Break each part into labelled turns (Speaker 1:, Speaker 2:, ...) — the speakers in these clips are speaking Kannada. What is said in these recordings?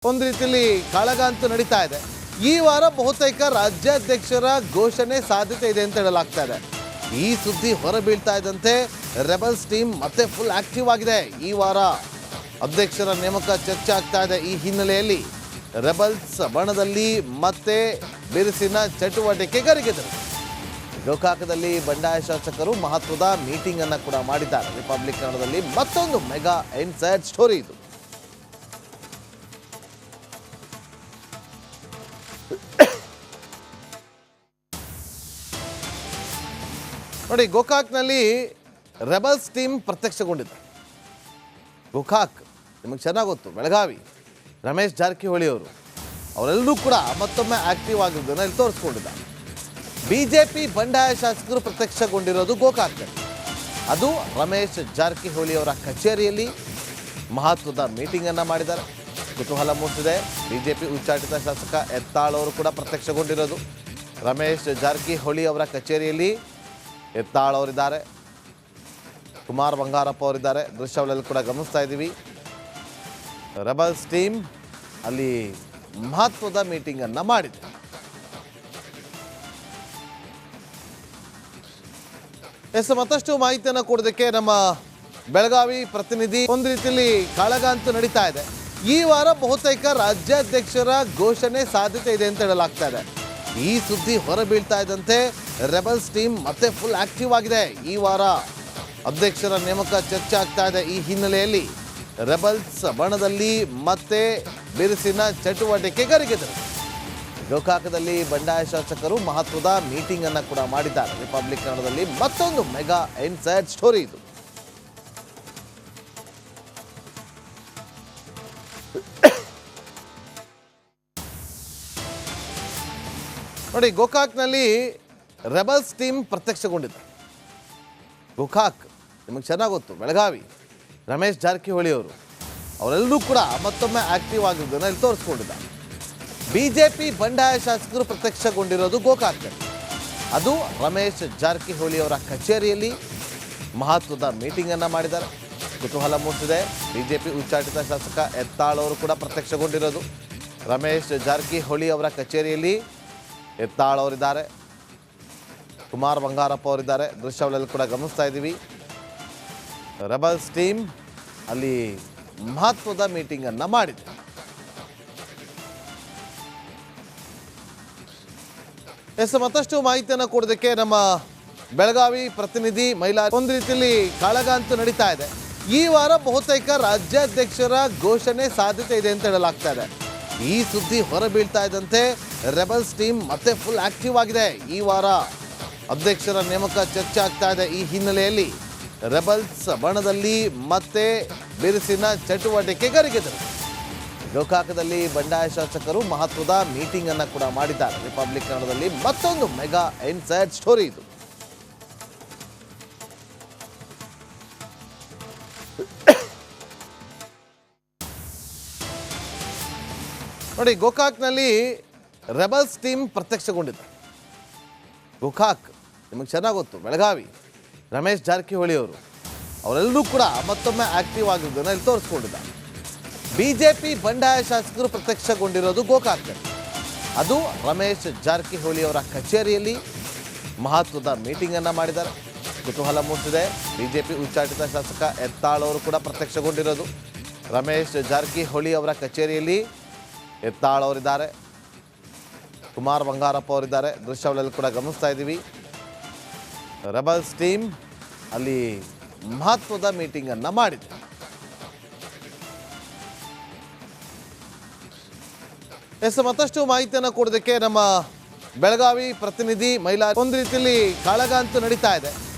Speaker 1: ಒಂದು ರೀತಿಯಲ್ಲಿ ಕಾಳಗ ಅಂತೂ ನಡೀತಾ ಇದೆ. ಈ ವಾರ ಬಹುತೇಕ ರಾಜ್ಯಾಧ್ಯಕ್ಷರ ಘೋಷಣೆ ಸಾಧ್ಯತೆ ಇದೆ ಅಂತ ಹೇಳಲಾಗ್ತಾ ಇದೆ. ಈ ಸುದ್ದಿ ಹೊರಬೀಳ್ತಾ ಇದ್ದಂತೆ ರೆಬಲ್ಸ್ ಟೀಮ್ ಮತ್ತೆ ಫುಲ್ ಆಕ್ಟಿವ್ ಆಗಿದೆ. ಈ ವಾರ ಅಧ್ಯಕ್ಷರ ನೇಮಕ ಚರ್ಚೆ ಆಗ್ತಾ ಇದೆ. ಈ ಹಿನ್ನೆಲೆಯಲ್ಲಿ ರೆಬಲ್ಸ್ ಬಣದಲ್ಲಿ ಮತ್ತೆ ಬಿರುಸಿನ ಚಟುವಟಿಕೆ ಗರಿಗೆದರು. ಗೋಕಾಕದಲ್ಲಿ ಬಂಡಾಯ ಶಾಸಕರು ಮಹತ್ವದ ಮೀಟಿಂಗ್ ಅನ್ನು ಕೂಡ ಮಾಡಿದ್ದಾರೆ. ರಿಪಬ್ಲಿಕ್ ಕನ್ನಡದಲ್ಲಿ ಮತ್ತೊಂದು ಮೆಗಾ ಇನ್ಸೈಡ್ ಸ್ಟೋರಿ ಇದು. ನೋಡಿ, ಗೋಕಾಕ್ನಲ್ಲಿ ರೆಬಲ್ಸ್ ಟೀಮ್ ಪ್ರತ್ಯಕ್ಷಗೊಂಡಿದೆ. ಗೋಕಾಕ್ ನಿಮಗೆ ಚೆನ್ನಾಗಿ ಗೊತ್ತು, ಬೆಳಗಾವಿ ರಮೇಶ್ ಜಾರಕಿಹೊಳಿ ಅವರೆಲ್ಲರೂ ಕೂಡ ಮತ್ತೊಮ್ಮೆ ಆಕ್ಟಿವ್ ಆಗಿರೋದನ್ನು ಇಲ್ಲಿ ತೋರಿಸ್ಕೊಂಡಿದ್ದಾರೆ. ಬಿಜೆಪಿ ಬಂಡಾಯ ಶಾಸಕರು ಪ್ರತ್ಯಕ್ಷಗೊಂಡಿರೋದು ಗೋಕಾಕ್ನಲ್ಲಿ. ಅದು ರಮೇಶ್ ಜಾರಕಿಹೊಳಿ ಅವರ ಕಚೇರಿಯಲ್ಲಿ ಮಹತ್ವದ ಮೀಟಿಂಗನ್ನು ಮಾಡಿದ್ದಾರೆ. ಕುತೂಹಲ ಮೂಡಿಸಿದೆ. ಬಿಜೆಪಿ ಉಚ್ಚಾಟಿತ ಶಾಸಕ ಎತ್ತಾಳ್ ಅವರು ಕೂಡ ಪ್ರತ್ಯಕ್ಷಗೊಂಡಿರೋದು. ರಮೇಶ್ ಜಾರಕಿಹೊಳಿ ಅವರ ಕಚೇರಿಯಲ್ಲಿ ಎತ್ತಾಳ್ ಅವರಿದ್ದಾರೆ, ಕುಮಾರ್ ಬಂಗಾರಪ್ಪ ಅವರಿದ್ದಾರೆ. ದೃಶ್ಯಗಳಲ್ಲಿ ಕೂಡ ಗಮನಿಸ್ತಾ ಇದ್ದೀವಿ. ರೆಬಲ್ಸ್ ಟೀಮ್ ಅಲ್ಲಿ ಮಹತ್ವದ ಮೀಟಿಂಗ್ ಅನ್ನು ಮಾಡಿದೆ. ಮತ್ತಷ್ಟು ಮಾಹಿತಿಯನ್ನು ಕೊಡೋದಕ್ಕೆ ನಮ್ಮ ಬೆಳಗಾವಿ ಪ್ರತಿನಿಧಿ. ಒಂದು ರೀತಿಯಲ್ಲಿ ಕಾಳಗ ಅಂತೂ ನಡೀತಾ ಇದೆ. ಈ ವಾರ ಬಹುತೇಕ ರಾಜ್ಯಾಧ್ಯಕ್ಷರ ಘೋಷಣೆ ಸಾಧ್ಯತೆ ಇದೆ ಅಂತ ಹೇಳಲಾಗ್ತಾ ಇದೆ. ಈ ಸುದ್ದಿ ಹೊರಬೀಳ್ತಾ ಇದ್ದಂತೆ ರೆಬಲ್ಸ್ ಟೀಮ್ ಮತ್ತೆ ಫುಲ್ ಆಕ್ಟಿವ್ ಆಗಿದೆ. ಈ ವಾರ ಅಧ್ಯಕ್ಷರ ನೇಮಕ ಚರ್ಚೆ ಆಗ್ತಾ ಇದೆ. ಈ ಹಿನ್ನೆಲೆಯಲ್ಲಿ ರೆಬಲ್ಸ್ ಬಣದಲ್ಲಿ ಮತ್ತೆ ಬಿರುಸಿನ ಚಟುವಟಿಕೆ ಗರಿಗೆದರು. ಗೋಕಾಕದಲ್ಲಿ ಬಂಡಾಯ ಶಾಸಕರು ಮಹತ್ವದ ಮೀಟಿಂಗ್ ಅನ್ನು ಕೂಡ ಮಾಡಿದ್ದಾರೆ. ರಿಪಬ್ಲಿಕ್ ಕನ್ನಡದಲ್ಲಿ ಮತ್ತೊಂದು ಮೆಗಾ ಇನ್ಸೈಡ್ ಸ್ಟೋರಿ ಇದು. ನೋಡಿ, ಗೋಕಾಕ್ನಲ್ಲಿ ರೆಬಲ್ಸ್ ಟೀಮ್ ಪ್ರತ್ಯಕ್ಷಗೊಂಡಿದೆ. ಗೋಕಾಕ್ ನಿಮಗೆ ಚೆನ್ನಾಗಿ ಗೊತ್ತು, ಬೆಳಗಾವಿ ರಮೇಶ್ ಜಾರಕಿಹೊಳಿ ಅವರೆಲ್ಲರೂ ಕೂಡ ಮತ್ತೊಮ್ಮೆ ಆಕ್ಟಿವ್ ಆಗಿರೋದನ್ನು ಇಲ್ಲಿ ತೋರಿಸ್ಕೊಂಡಿದ್ದಾರೆ. ಬಿಜೆಪಿ ಬಂಡಾಯ ಶಾಸಕರು ಪ್ರತ್ಯಕ್ಷಗೊಂಡಿರೋದು ಗೋಕಾಕ್ನಲ್ಲಿ. ಅದು ರಮೇಶ್ ಜಾರಕಿಹೊಳಿ ಅವರ ಕಚೇರಿಯಲ್ಲಿ ಮಹತ್ವದ ಮೀಟಿಂಗ್ ಅನ್ನು ಮಾಡಿದ್ದಾರೆ. ಕುತೂಹಲ ಮೂಡಿಸಿದೆ. ಬಿಜೆಪಿ ಉಚ್ಚಾಟಿತ ಶಾಸಕ ಎತ್ತಾಳ್ ಅವರು ಕೂಡ ಪ್ರತ್ಯಕ್ಷಗೊಂಡಿರೋದು. ರಮೇಶ್ ಜಾರಕಿಹೊಳಿ ಅವರ ಕಚೇರಿಯಲ್ಲಿ ಎತ್ತಾಳ್ ಅವರಿದ್ದಾರೆ, ಕುಮಾರ್ ಬಂಗಾರಪ್ಪ ಅವರಿದ್ದಾರೆ. ದೃಶ್ಯಗಳಲ್ಲಿ ಕೂಡ ಗಮನಿಸ್ತಾ ಇದ್ದೀವಿ. ರೆಬಲ್ಸ್ ಟೀಮ್ ಅಲ್ಲಿ ಮಹತ್ವದ ಮೀಟಿಂಗ್ ಅನ್ನು ಮಾಡಿದೆ. ಮತ್ತಷ್ಟು ಮಾಹಿತಿಯನ್ನು ಕೊಡೋದಕ್ಕೆ ನಮ್ಮ ಬೆಳಗಾವಿ ಪ್ರತಿನಿಧಿ ಮಹಿಳಾ. ಒಂದು ರೀತಿಯಲ್ಲಿ ಕಾಳಗ ಅಂತೂ ನಡೀತಾ ಇದೆ. ಈ ವಾರ ಬಹುತೇಕ ರಾಜ್ಯಾಧ್ಯಕ್ಷರ ಘೋಷಣೆ ಸಾಧ್ಯತೆ ಇದೆ ಅಂತ ಹೇಳಲಾಗ್ತಾ ಇದೆ. ಈ ಸುದ್ದಿ ಹೊರಬೀಳ್ತಾ ಇದ್ದಂತೆ ರೆಬಲ್ಸ್ ಟೀಮ್ ಮತ್ತೆ ಫುಲ್ ಆಕ್ಟಿವ್ ಆಗಿದೆ. ಈ ವಾರ ಅಧ್ಯಕ್ಷರ ನೇಮಕ ಚರ್ಚೆ ಆಗ್ತಾ ಇದೆ. ಈ ಹಿನ್ನೆಲೆಯಲ್ಲಿ ರೆಬಲ್ಸ್ ಬಣದಲ್ಲಿ ಮತ್ತೆ ಬಿರುಸಿನ ಚಟುವಟಿಕೆ ಗರಿಗೆದರು. ಗೋಕಾಕದಲ್ಲಿ ಬಂಡಾಯ ಶಾಸಕರು ಮಹತ್ವದ ಮೀಟಿಂಗ್ ಅನ್ನು ಕೂಡ ಮಾಡಿದ್ದಾರೆ. ರಿಪಬ್ಲಿಕ್ ಕನ್ನಡದಲ್ಲಿ ಮತ್ತೊಂದು ಮೆಗಾ ಇನ್ಸೈಡ್ ಸ್ಟೋರಿ ಇದು. ನೋಡಿ, ಗೋಕಾಕ್ನಲ್ಲಿ ರೆಬಲ್ಸ್ ಟೀಮ್ ಪ್ರತ್ಯಕ್ಷಗೊಂಡಿದೆ. ಗೋಕಾಕ್ ನಿಮಗೆ ಚೆನ್ನಾಗಿ ಗೊತ್ತು, ಬೆಳಗಾವಿ ರಮೇಶ್ ಜಾರಕಿಹೊಳಿ ಅವರೆಲ್ಲರೂ ಕೂಡ ಮತ್ತೊಮ್ಮೆ ಆಕ್ಟಿವ್ ಆಗಿರೋದನ್ನು ಇಲ್ಲಿ ತೋರಿಸ್ಕೊಂಡಿದ್ದಾರೆ. ಬಿಜೆಪಿ ಬಂಡಾಯ ಶಾಸಕರು ಪ್ರತ್ಯಕ್ಷಗೊಂಡಿರೋದು ಗೋಕಾಕ್ನಲ್ಲಿ. ಅದು ರಮೇಶ್ ಜಾರಕಿಹೊಳಿ ಅವರ ಕಚೇರಿಯಲ್ಲಿ ಮಹತ್ವದ ಮೀಟಿಂಗ್ ಅನ್ನು ಮಾಡಿದ್ದಾರೆ. ಕುತೂಹಲ ಮೂಡಿಸಿದೆ. ಬಿಜೆಪಿ ಉಚ್ಚಾಟಿತ ಶಾಸಕ ಎತ್ತಾಳ್ ಅವರು ಕೂಡ ಪ್ರತ್ಯಕ್ಷಗೊಂಡಿರೋದು. ರಮೇಶ್ ಜಾರಕಿಹೊಳಿ ಅವರ ಕಚೇರಿಯಲ್ಲಿ ಎತ್ತಾಳ್ ಅವರಿದ್ದಾರೆ, ಕುಮಾರ್ ಬಂಗಾರಪ್ಪ ಅವರಿದ್ದಾರೆ. ದೃಶ್ಯಗಳಲ್ಲಿ ಕೂಡ ಗಮನಿಸ್ತಾ ಇದ್ದೀವಿ. ರೆಬಲ್ಸ್ ಟೀಮ್ ಅಲ್ಲಿ ಮಹತ್ವದ ಮೀಟಿಂಗ್ ಅನ್ನು ಮಾಡಿದೆ. ಮತ್ತಷ್ಟು ಮಾಹಿತಿಯನ್ನು ಕೊಡೋದಕ್ಕೆ ನಮ್ಮ ಬೆಳಗಾವಿ ಪ್ರತಿನಿಧಿ ಮಹಿಳಾ. ಒಂದು ರೀತಿಯಲ್ಲಿ ಕಾಳಗ ಅಂತೂ ನಡೀತಾ ಇದೆ.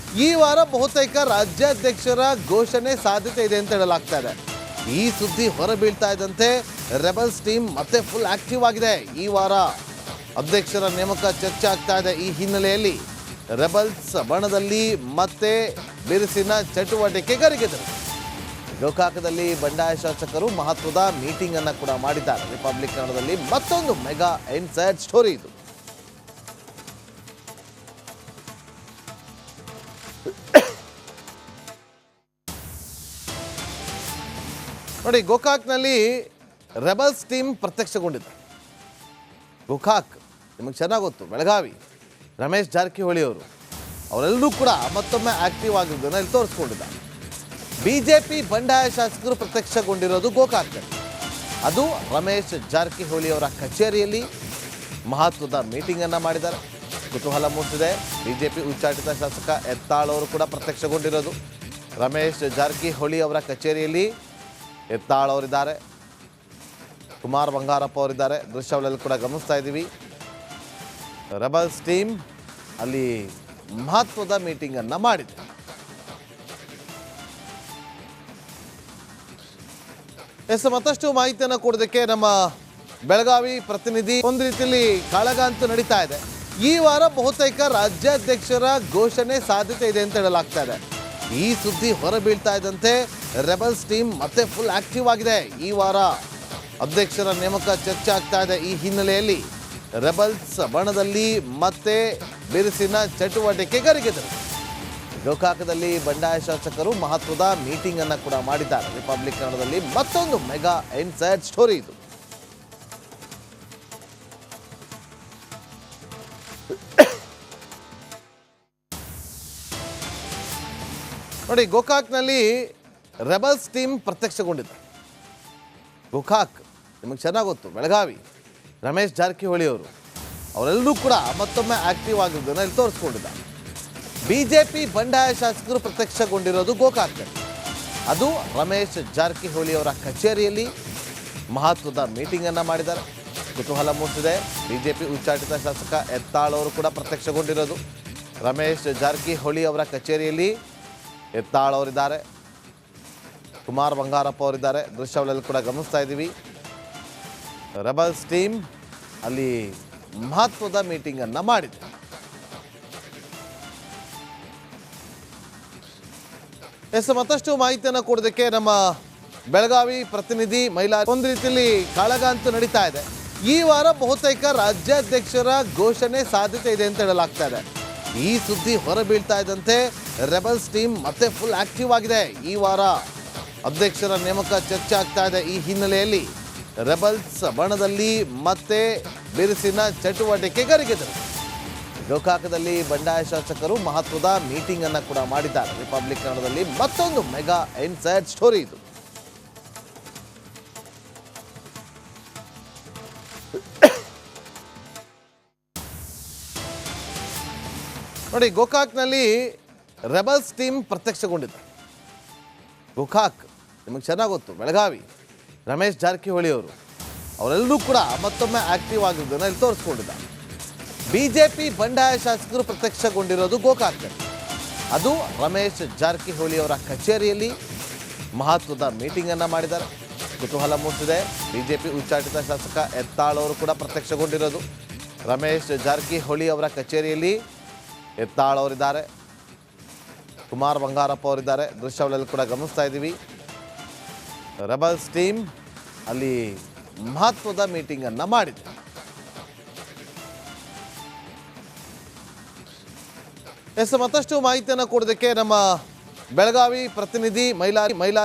Speaker 1: ಈ ವಾರ ಬಹುತೇಕ ರಾಜ್ಯಾಧ್ಯಕ್ಷರ ಘೋಷಣೆ ಸಾಧ್ಯತೆ ಇದೆ ಅಂತ ಹೇಳಲಾಗ್ತಾ ಇದೆ. ಈ ಸುದ್ದಿ ಹೊರಬೀಳ್ತಾ ಇದ್ದಂತೆ ರೆಬಲ್ಸ್ ಟೀಮ್ ಮತ್ತೆ ಫುಲ್ ಆಕ್ಟಿವ್ ಆಗಿದೆ. ಈ ವಾರ ಅಧ್ಯಕ್ಷರ ನೇಮಕ ಚರ್ಚೆ ಆಗ್ತಾ ಇದೆ. ಈ ಹಿನ್ನೆಲೆಯಲ್ಲಿ ರೆಬಲ್ಸ್ ಬಣದಲ್ಲಿ ಮತ್ತೆ ಬಿರುಸಿನ ಚಟುವಟಿಕೆ ಗರಿಗೆದರು. ಗೋಕಾಕದಲ್ಲಿ ಬಂಡಾಯ ಶಾಸಕರು ಮಹತ್ವದ ಮೀಟಿಂಗ್ ಅನ್ನು ಕೂಡ ಮಾಡಿದ್ದಾರೆ. ರಿಪಬ್ಲಿಕ್ ಕನ್ನಡದಲ್ಲಿ ಮತ್ತೊಂದು ಮೆಗಾ ಇನ್ಸೈಡ್ ಸ್ಟೋರಿ ಇದು. ನೋಡಿ, ಗೋಕಾಕ್ನಲ್ಲಿ ರೆಬಲ್ಸ್ ಟೀಮ್ ಪ್ರತ್ಯಕ್ಷಗೊಂಡಿದೆ. ಗೋಕಾಕ್ ನಿಮಗೆ ಚೆನ್ನಾಗಿ ಗೊತ್ತು, ಬೆಳಗಾವಿ ರಮೇಶ್ ಜಾರಕಿಹೊಳಿ ಅವರೆಲ್ಲರೂ ಕೂಡ ಮತ್ತೊಮ್ಮೆ ಆಕ್ಟಿವ್ ಆಗಿರೋದನ್ನ ಇಲ್ಲಿ ತೋರಿಸ್ಕೊಂಡಿದ್ದಾರೆ. ಬಿಜೆಪಿ ಬಂಡಾಯ ಶಾಸಕರು ಪ್ರತ್ಯಕ್ಷಗೊಂಡಿರೋದು ಗೋಕಾಕ್ನಲ್ಲಿ. ಅದು ರಮೇಶ್ ಜಾರಕಿಹೊಳಿ ಅವರ ಕಚೇರಿಯಲ್ಲಿ ಮಹತ್ವದ ಮೀಟಿಂಗ್ ಅನ್ನ ಮಾಡಿದ್ದಾರೆ. ಕುತೂಹಲ ಮೂಡಿಸಿದೆ. ಬಿಜೆಪಿ ಉಚ್ಚಾಟಿತ ಶಾಸಕ ಯತ್ನಾಳ್ ಅವರು ಕೂಡ ಪ್ರತ್ಯಕ್ಷಗೊಂಡಿರೋದು. ರಮೇಶ್ ಜಾರಕಿಹೊಳಿ ಅವರ ಕಚೇರಿಯಲ್ಲಿ ಯತ್ನಾಳ್ ಅವರಿದ್ದಾರೆ, ಕುಮಾರ್ ಬಂಗಾರಪ್ಪ ಅವರಿದ್ದಾರೆ. ದೃಶ್ಯಗಳಲ್ಲಿ ಕೂಡ ಗಮನಿಸ್ತಾ ಇದ್ದೀವಿ. ರೆಬಲ್ಸ್ ಟೀಮ್ ಅಲ್ಲಿ ಮಹತ್ವದ ಮೀಟಿಂಗ್ ಅನ್ನ ಮಾಡಿದೆ. ಮತ್ತಷ್ಟು ಮಾಹಿತಿಯನ್ನು ಕೊಡೋದಕ್ಕೆ ನಮ್ಮ ಬೆಳಗಾವಿ ಪ್ರತಿನಿಧಿ. ಒಂದು ರೀತಿಯಲ್ಲಿ ಕಾಳಗ ಅಂತೂ ನಡೀತಾ ಇದೆ. ಈ ವಾರ ಬಹುತೇಕ ರಾಜ್ಯಾಧ್ಯಕ್ಷರ ಘೋಷಣೆ ಸಾಧ್ಯತೆ ಇದೆ ಅಂತ ಹೇಳಲಾಗ್ತಾ ಇದೆ. ಈ ಸುದ್ದಿ ಹೊರಬೀಳ್ತಾ ಇದ್ದಂತೆ ರೆಬಲ್ಸ್ ಟೀಮ್ ಮತ್ತೆ ಫುಲ್ ಆಕ್ಟಿವ್ ಆಗಿದೆ. ಈ ವಾರ ಅಧ್ಯಕ್ಷರ ನೇಮಕ ಚರ್ಚೆ ಆಗ್ತಾ ಇದೆ. ಈ ಹಿನ್ನೆಲೆಯಲ್ಲಿ ರೆಬಲ್ಸ್ ಬಣದಲ್ಲಿ ಮತ್ತೆ ಬಿರುಸಿನ ಚಟುವಟಿಕೆ ಗರಿಗೆದರು. ಗೋಕಾಕದಲ್ಲಿ ಬಂಡಾಯ ಶಾಸಕರು ಮಹತ್ವದ ಮೀಟಿಂಗ್ ಅನ್ನು ಕೂಡ ಮಾಡಿದ್ದಾರೆ. ರಿಪಬ್ಲಿಕ್ ಕನ್ನಡದಲ್ಲಿ ಮತ್ತೊಂದು ಮೆಗಾ ಇನ್ಸೈಡ್ ಸ್ಟೋರಿ ಇದು. ನೋಡಿ, ಗೋಕಾಕ್ನಲ್ಲಿ ರೆಬಲ್ಸ್ ಟೀಮ್ ಪ್ರತ್ಯಕ್ಷಗೊಂಡಿದೆ. ಗೋಕಾಕ್ ನಿಮಗೆ ಚೆನ್ನಾಗಿ ಗೊತ್ತು, ಬೆಳಗಾವಿ ರಮೇಶ್ ಜಾರಕಿಹೊಳಿ ಅವರೆಲ್ಲರೂ ಕೂಡ ಮತ್ತೊಮ್ಮೆ ಆಕ್ಟಿವ್ ಆಗಿರೋದನ್ನ ಇಲ್ಲಿ ತೋರಿಸ್ಕೊಂಡಿದ್ದಾರೆ. ಬಿಜೆಪಿ ಬಂಡಾಯ ಶಾಸಕರು ಪ್ರತ್ಯಕ್ಷಗೊಂಡಿರೋದು ಗೋಕಾಕ್ನಲ್ಲಿ. ಅದು ರಮೇಶ್ ಜಾರಕಿಹೊಳಿ ಅವರ ಕಚೇರಿಯಲ್ಲಿ ಮಹತ್ವದ ಮೀಟಿಂಗ್ ಅನ್ನ ಮಾಡಿದ್ದಾರೆ. ಕುತೂಹಲ ಮೂಡಿಸಿದೆ. ಬಿಜೆಪಿ ಉಚ್ಚಾಟಿತ ಶಾಸಕ ಯತ್ನಾಳ್ ಅವರು ಕೂಡ ಪ್ರತ್ಯಕ್ಷಗೊಂಡಿರೋದು. ರಮೇಶ್ ಜಾರಕಿಹೊಳಿ ಅವರ ಕಚೇರಿಯಲ್ಲಿ ಯತ್ನಾಳ್ ಅವರಿದ್ದಾರೆ, ಕುಮಾರ್ ಬಂಗಾರಪ್ಪ ಅವರಿದ್ದಾರೆ. ದೃಶ್ಯಗಳಲ್ಲಿ ಕೂಡ ಗಮನಿಸ್ತಾ ಇದ್ದೀವಿ. ರೆಬಲ್ಸ್ ಟೀಮ್ ಅಲ್ಲಿ ಮಹತ್ವದ ಮೀಟಿಂಗ್ ಅನ್ನ ಮಾಡಿದೆ. ಮತ್ತಷ್ಟು ಮಾಹಿತಿಯನ್ನು ಕೊಡೋದಕ್ಕೆ ನಮ್ಮ ಬೆಳಗಾವಿ ಪ್ರತಿನಿಧಿ ಮಹಿಳಾ. ಒಂದು ರೀತಿಯಲ್ಲಿ ಕಾಳಗ ಅಂತೂ ನಡೀತಾ ಇದೆ. ಈ ವಾರ ಬಹುತೇಕ ರಾಜ್ಯಾಧ್ಯಕ್ಷರ ಘೋಷಣೆ ಸಾಧ್ಯತೆ ಇದೆ ಅಂತ ಹೇಳಲಾಗ್ತಾ ಇದೆ. ಈ ಸುದ್ದಿ ಹೊರಬೀಳ್ತಾ ಇದ್ದಂತೆ ರೆಬಲ್ಸ್ ಟೀಮ್ ಮತ್ತೆ ಫುಲ್ ಆಕ್ಟಿವ್ ಆಗಿದೆ. ಈ ವಾರ ಅಧ್ಯಕ್ಷರ ನೇಮಕ ಚರ್ಚೆ ಆಗ್ತಾ ಇದೆ. ಈ ಹಿನ್ನೆಲೆಯಲ್ಲಿ ರೆಬಲ್ಸ್ ಬಣದಲ್ಲಿ ಮತ್ತೆ ಬಿರುಸಿನ ಚಟುವಟಿಕೆ ಗರಿಗೆದರು. ಗೋಕಾಕದಲ್ಲಿ ಬಂಡಾಯ ಶಾಸಕರು ಮಹತ್ವದ ಮೀಟಿಂಗ್ ಅನ್ನು ಕೂಡ ಮಾಡಿದ್ದಾರೆ. ರಿಪಬ್ಲಿಕ್ ಕನ್ನಡದಲ್ಲಿ ಮತ್ತೊಂದು ಮೆಗಾ ಇನ್ಸೈಡ್ ಸ್ಟೋರಿ ಇದು. ನೋಡಿ, ಗೋಕಾಕ್ನಲ್ಲಿ ರೆಬಲ್ಸ್ ಟೀಮ್ ಪ್ರತ್ಯಕ್ಷಗೊಂಡಿದೆ. ಗೋಕಾಕ್ ನಿಮಗೆ ಚೆನ್ನಾಗಿ ಗೊತ್ತು, ಬೆಳಗಾವಿ ರಮೇಶ್ ಜಾರಕಿಹೊಳಿ ಅವರೆಲ್ಲರೂ ಕೂಡ ಮತ್ತೊಮ್ಮೆ ಆಕ್ಟಿವ್ ಆಗಿರೋದನ್ನ ಇಲ್ಲಿ ತೋರಿಸ್ಕೊಂಡಿದ್ದಾರೆ. ಬಿಜೆಪಿ ಬಂಡಾಯ ಶಾಸಕರು ಪ್ರತ್ಯಕ್ಷಗೊಂಡಿರೋದು ಗೋಕಾಕ್ನಲ್ಲಿ. ಅದು ರಮೇಶ್ ಜಾರಕಿಹೊಳಿ ಅವರ ಕಚೇರಿಯಲ್ಲಿ ಮಹತ್ವದ ಮೀಟಿಂಗ್ ಅನ್ನ ಮಾಡಿದ್ದಾರೆ. ಕುತೂಹಲ ಮೂಡಿಸಿದೆ. ಬಿಜೆಪಿ ಉಚ್ಚಾಟಿತ ಶಾಸಕ ಯತ್ನಾಳ್ ಅವರು ಕೂಡ ಪ್ರತ್ಯಕ್ಷಗೊಂಡಿರೋದು. ರಮೇಶ್ ಜಾರಕಿಹೊಳಿ ಅವರ ಕಚೇರಿಯಲ್ಲಿ ಯತ್ನಾಳ್ ಅವರಿದ್ದಾರೆ, ಕುಮಾರ್ ಬಂಗಾರಪ್ಪ ಅವರಿದ್ದಾರೆ. ದೃಶ್ಯಗಳಲ್ಲಿ ಕೂಡ ಗಮನಿಸ್ತಾ ಇದ್ದೀವಿ. ರೆಬಲ್ಸ್ ಟೀಮ್ ಅಲ್ಲಿ ಮಹತ್ವದ ಮೀಟಿಂಗ್ ಅನ್ನ ಮಾಡಿದೆ. ಮತ್ತಷ್ಟು ಮಾಹಿತಿಯನ್ನು ಕೊಡೋದಕ್ಕೆ ನಮ್ಮ ಬೆಳಗಾವಿ ಪ್ರತಿನಿಧಿ ಮಹಿಳಾ